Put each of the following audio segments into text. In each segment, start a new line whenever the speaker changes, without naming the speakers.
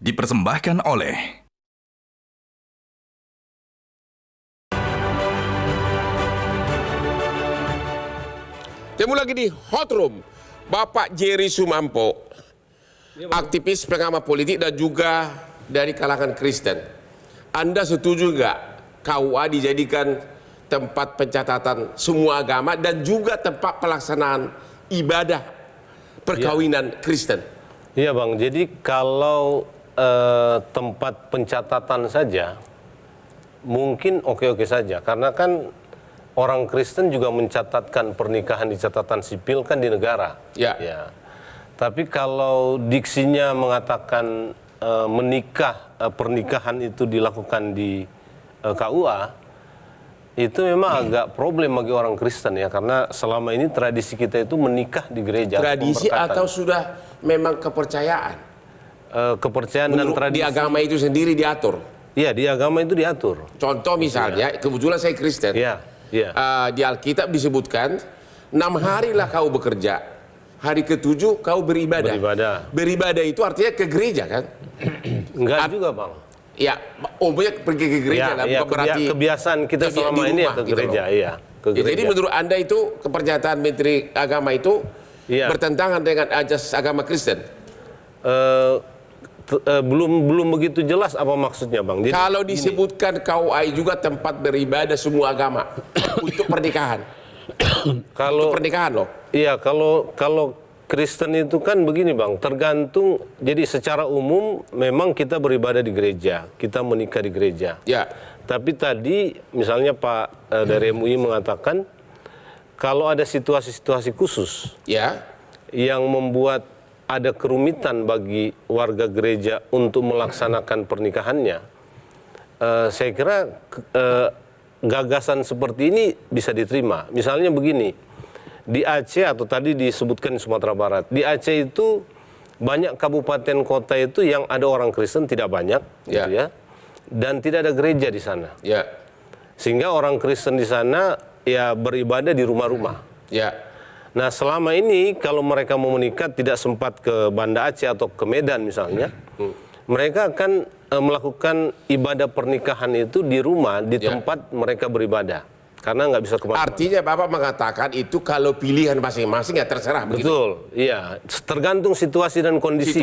dipersembahkan oleh
Temu lagi di Hot Room, Bapak Jerry Sumampo, aktivis pengamat politik dan juga dari kalangan Kristen. Anda setuju nggak KUA dijadikan tempat pencatatan semua agama dan juga tempat pelaksanaan ibadah perkawinan Kristen?
Iya Bang, jadi kalau tempat pencatatan saja mungkin oke-oke saja, karena kan orang Kristen juga mencatatkan pernikahan di catatan sipil kan di negara.
Ya.
Ya. Tapi kalau diksinya mengatakan pernikahan itu dilakukan di KUA, itu memang agak problem bagi orang Kristen ya, karena selama ini tradisi kita itu menikah di gereja.
Tradisi atau sudah memang kepercayaan?
Kepercayaan dan tradisi.
Di agama itu sendiri diatur?
Iya, di agama itu diatur.
Contoh misalnya, kebetulan saya Kristen.
Iya. Iya.
Di Alkitab disebutkan 6 harilah kau bekerja, hari ke-7 kau beribadah. Beribadah itu artinya ke gereja kan?
Enggak juga Bang.
Ya, banyak pergi ke gereja lah, bukan berarti
kebiasaan kita selama ini ya ke gereja,
gitu
iya. Ke gereja.
Jadi menurut Anda itu kepercayaan Menteri Agama itu bertentangan dengan ajas agama Kristen?
Belum begitu jelas apa maksudnya Bang. Jadi,
kalau disebutkan KUA juga tempat beribadah semua agama untuk pernikahan. Untuk pernikahan loh.
Iya, kalau Kristen itu kan begini Bang, tergantung, jadi secara umum memang kita beribadah di gereja, kita menikah di gereja.
Ya.
Tapi tadi misalnya Pak dari MUI mengatakan kalau ada situasi-situasi khusus yang membuat ada kerumitan bagi warga gereja untuk melaksanakan pernikahannya, saya kira gagasan seperti ini bisa diterima. Misalnya begini, di Aceh atau tadi disebutkan di Sumatera Barat, di Aceh itu banyak kabupaten kota itu yang ada orang Kristen tidak banyak, gitu ya, dan tidak ada gereja di sana.
Ya.
Sehingga orang Kristen di sana ya beribadah di rumah-rumah.
Ya.
Nah selama ini kalau mereka mau menikah tidak sempat ke Banda Aceh atau ke Medan misalnya, mereka akan melakukan ibadah pernikahan itu di rumah, di tempat mereka beribadah. Karena nggak bisa kemana-mana.
Artinya Bapak mengatakan itu kalau pilihan masing-masing ya terserah.
Betul, iya. Tergantung situasi dan kondisi.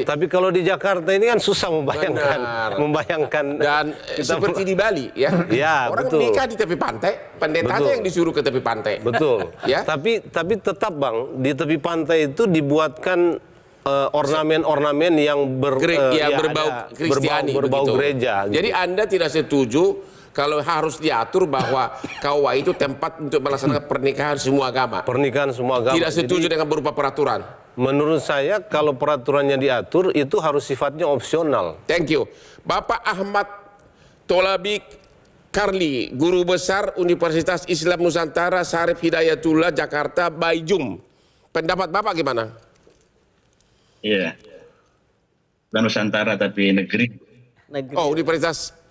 Tapi kalau di Jakarta ini kan susah membayangkan.
Dan seperti di Bali ya.
Ya,
orang
betul.
nikah di tepi pantai, pendetanya yang disuruh ke tepi pantai.
Betul.
Ya.
Tapi tetap Bang, di tepi pantai itu dibuatkan ornamen-ornamen yang berbau gereja.
Jadi
gitu.
Anda tidak setuju kalau harus diatur bahwa KUA itu tempat untuk melaksanakan pernikahan semua agama?
Pernikahan semua agama.
Tidak setuju dengan berupa peraturan?
Menurut saya kalau peraturannya diatur itu harus sifatnya opsional.
Thank you. Bapak Ahmad Tolabik Karli, Guru Besar Universitas Islam Nusantara Syarif Hidayatullah Jakarta Baijum. Pendapat Bapak gimana?
Iya. Bukan Nusantara tapi negeri.
Oh, Universitas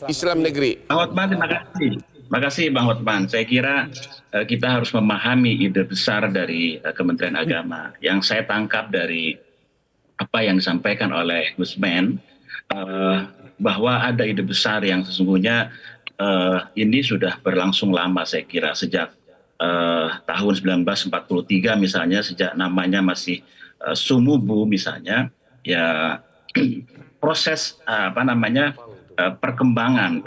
Islam Negeri.
Bang Hotman, terima kasih. Terima kasih Bang Hotman. Saya kira kita harus memahami ide besar dari Kementerian Agama. Yang saya tangkap dari apa yang disampaikan oleh Gus Men, bahwa ada ide besar yang sesungguhnya ini sudah berlangsung lama saya kira. Sejak tahun 1943 misalnya, sejak namanya masih Sumubu misalnya, ya proses perkembangan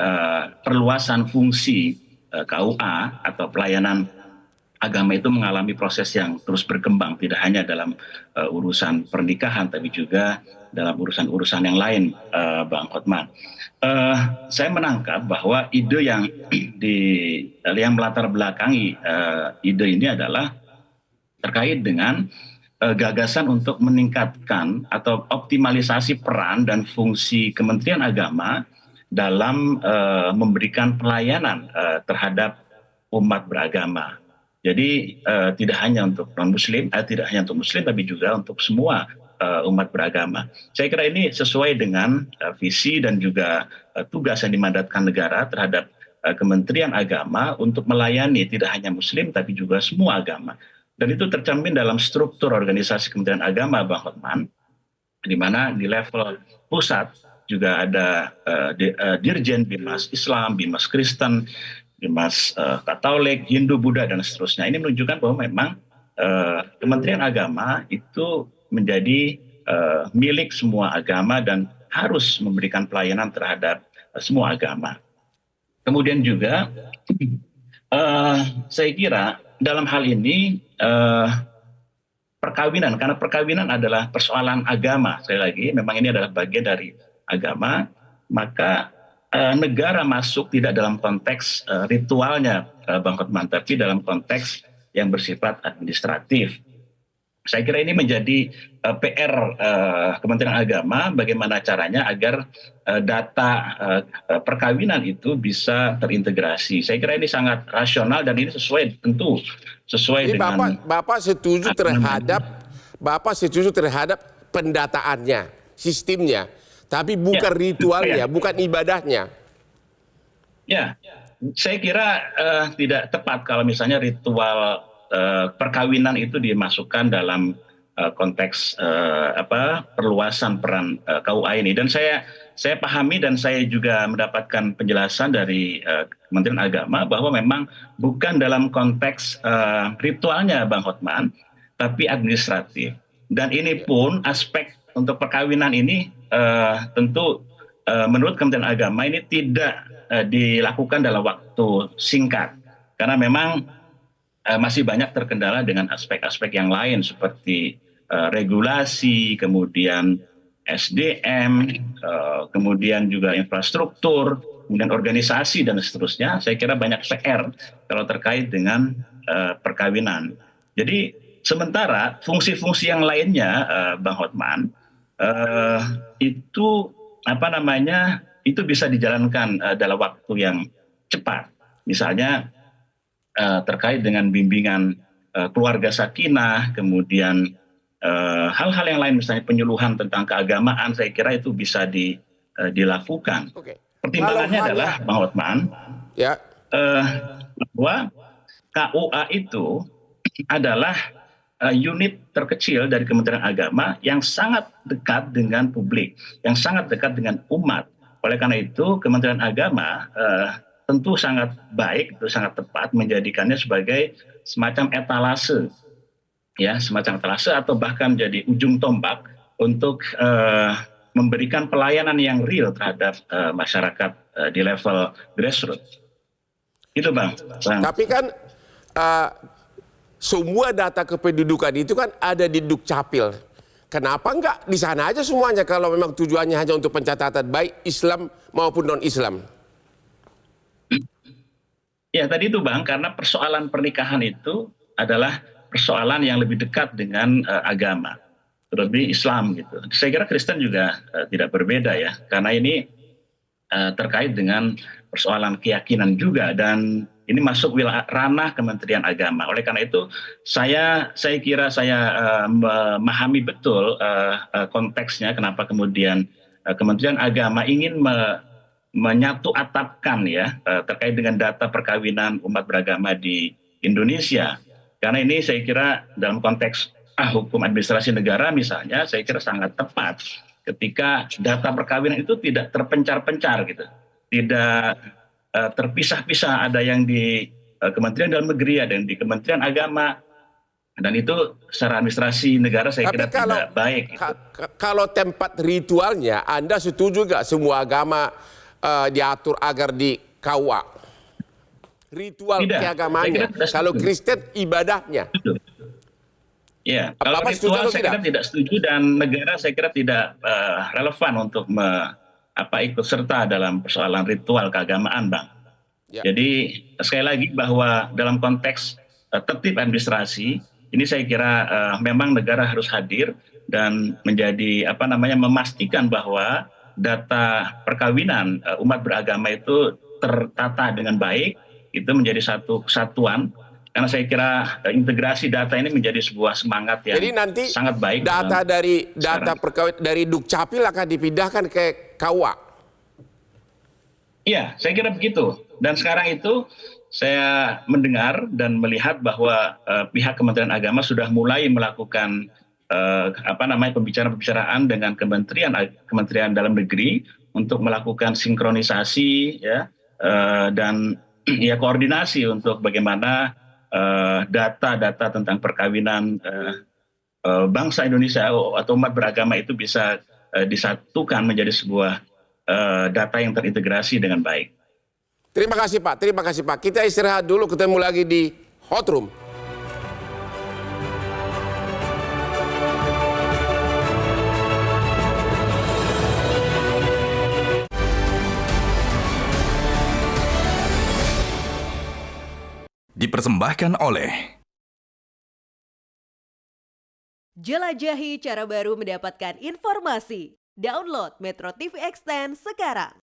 perluasan fungsi KUA atau pelayanan agama itu mengalami proses yang terus berkembang, tidak hanya dalam urusan pernikahan tapi juga dalam urusan-urusan yang lain, Bang Hotman. Saya menangkap bahwa ide yang melatar belakangi ide ini adalah terkait dengan gagasan untuk meningkatkan atau optimalisasi peran dan fungsi Kementerian Agama dalam memberikan pelayanan terhadap umat beragama. Jadi tidak hanya untuk non-Muslim, tidak hanya untuk Muslim, tapi juga untuk semua umat beragama. Saya kira ini sesuai dengan visi dan juga tugas yang dimandatkan negara terhadap Kementerian Agama untuk melayani tidak hanya Muslim, tapi juga semua agama. Dan itu tercermin dalam struktur organisasi Kementerian Agama, Bang Hotman. di mana di level pusat juga ada Dirjen Bimas Islam, Bimas Kristen, Bimas Katolik, Hindu, Buddha, dan seterusnya. Ini menunjukkan bahwa memang Kementerian Agama itu menjadi milik semua agama dan harus memberikan pelayanan terhadap semua agama. Kemudian juga saya kira dalam hal ini perkawinan, karena perkawinan adalah persoalan agama, sekali lagi memang ini adalah bagian dari agama, maka negara masuk tidak dalam konteks ritualnya, Bang Hotman, tapi dalam konteks yang bersifat administratif. Saya kira ini menjadi PR Kementerian Agama, bagaimana caranya agar data perkawinan itu bisa terintegrasi. Saya kira ini sangat rasional dan ini tentu sesuai
Jadi
dengan
Bapak setuju terhadap pendataannya, sistemnya, tapi bukan ritualnya, bukan ibadahnya.
Ya, saya kira tidak tepat kalau misalnya ritual perkawinan itu dimasukkan dalam konteks perluasan peran KUA ini. Dan saya pahami dan saya juga mendapatkan penjelasan dari Kementerian Agama bahwa memang bukan dalam konteks ritualnya, Bang Hotman, tapi administratif. Dan ini pun aspek untuk perkawinan ini tentu menurut Kementerian Agama ini tidak dilakukan dalam waktu singkat, karena memang masih banyak terkendala dengan aspek-aspek yang lain seperti regulasi, kemudian SDM, kemudian juga infrastruktur, kemudian organisasi dan seterusnya. Saya kira banyak PR kalau terkait dengan perkawinan. Jadi sementara fungsi-fungsi yang lainnya, Bang Hotman, itu itu bisa dijalankan dalam waktu yang cepat. Misalnya terkait dengan bimbingan keluarga sakinah, kemudian hal-hal yang lain, misalnya penyuluhan tentang keagamaan, saya kira itu bisa dilakukan. Pertimbangannya adalah, Bang Hotman, bahwa KUA itu adalah unit terkecil dari Kementerian Agama yang sangat dekat dengan publik, yang sangat dekat dengan umat. Oleh karena itu, Kementerian Agama tentu sangat baik, itu sangat tepat menjadikannya sebagai semacam etalase, ya, semacam etalase atau bahkan jadi ujung tombak untuk memberikan pelayanan yang real terhadap masyarakat di level grassroots. Itu, Bang.
Tapi kan semua data kependudukan itu kan ada di Dukcapil. Kenapa enggak di sana aja semuanya kalau memang tujuannya hanya untuk pencatatan baik Islam maupun non-Islam?
Ya tadi itu, Bang, karena persoalan pernikahan itu adalah persoalan yang lebih dekat dengan agama, terlebih Islam gitu. Saya kira Kristen juga tidak berbeda ya, karena ini terkait dengan persoalan keyakinan juga, dan ini masuk ranah Kementerian Agama. Oleh karena itu saya kira saya memahami betul konteksnya kenapa kemudian Kementerian Agama ingin menyatu atapkan ya terkait dengan data perkawinan umat beragama di Indonesia. Karena ini saya kira dalam konteks hukum administrasi negara misalnya, saya kira sangat tepat ketika data perkawinan itu tidak terpencar-pencar gitu. Tidak terpisah-pisah, ada yang di Kementerian Dalam Negeri, ada yang di Kementerian Agama, dan itu secara administrasi negara saya kira tidak baik.
Kalau tempat ritualnya, Anda setuju nggak semua agama diatur agar di KUA? Ritual keagamaannya. Kalau Kristen ibadahnya.
Betul. Ya, kalau ritual saya kira tidak setuju, dan negara saya kira tidak relevan untuk ikut serta dalam persoalan ritual keagamaan, Bang. Ya. Jadi sekali lagi bahwa dalam konteks tertib administrasi ini saya kira memang negara harus hadir dan menjadi memastikan bahwa data perkawinan umat beragama itu tertata dengan baik, itu menjadi satu kesatuan. Karena saya kira integrasi data ini menjadi sebuah semangat yang
jadi nanti
sangat baik.
Data perkawinan dari Dukcapil akan dipindahkan ke KUA.
Iya, saya kira begitu. Dan sekarang itu saya mendengar dan melihat bahwa pihak Kementerian Agama sudah mulai melakukan pembicaraan dengan Kementerian Dalam Negeri untuk melakukan sinkronisasi ya dan ya koordinasi untuk bagaimana data-data tentang perkawinan bangsa Indonesia atau umat beragama itu bisa disatukan menjadi sebuah data yang terintegrasi dengan baik.
Terima kasih Pak. Kita istirahat dulu, ketemu lagi di Hot Room.
Dipersembahkan oleh
jelajahi cara baru mendapatkan informasi. Download Metro TV Extend sekarang.